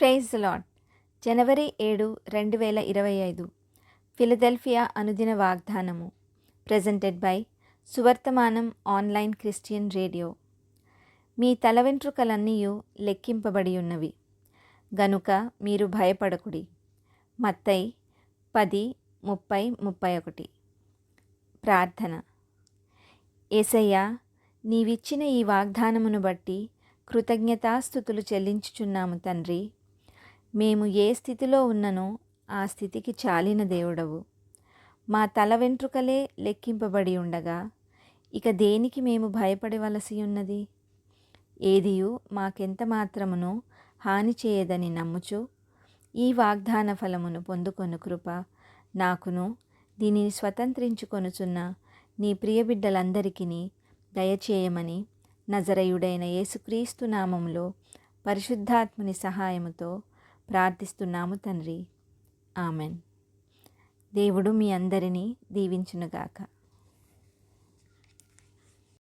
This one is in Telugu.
Praise the Lord. జనవరి 7, 2025 ఫిలదెల్ఫియా అనుదిన వాగ్దానము. Presented by Suvarthamanam online Christian radio. మీ తల వెంట్రుకలన్నీయు లెక్కింపబడి ఉన్నవి గనుక మీరు భయపడకుడి. మత్తయి 10:30-31. ప్రార్థన. యేసయ్యా, నీవిచ్చిన ఈ వాగ్దానమును బట్టి కృతజ్ఞతాస్తుతులు చెల్లించుచున్నాము తండ్రి. మేము ఏ స్థితిలో ఉన్ననో ఆ స్థితికి చాలిన దేవుడవు. మా తల వెంట్రుకలే లెక్కింపబడి ఉండగా ఇక దేనికి మేము భయపడవలసి ఉన్నది? ఏదియు మాకెంత మాత్రమునో హాని చేయదని నమ్ముచు ఈ వాగ్దాన ఫలమును పొందుకొను కృప నాకును దీనిని స్వతంత్రించుకొనుచున్న నీ ప్రియబిడ్డలందరికీ దయచేయమని నజరేయుడైన యేసుక్రీస్తు నామములో పరిశుద్ధాత్ముని సహాయముతో ప్రార్థిస్తున్నాము తండ్రి. ఆమెన్. దేవుడు మీ అందరినీ దీవించునుగాక.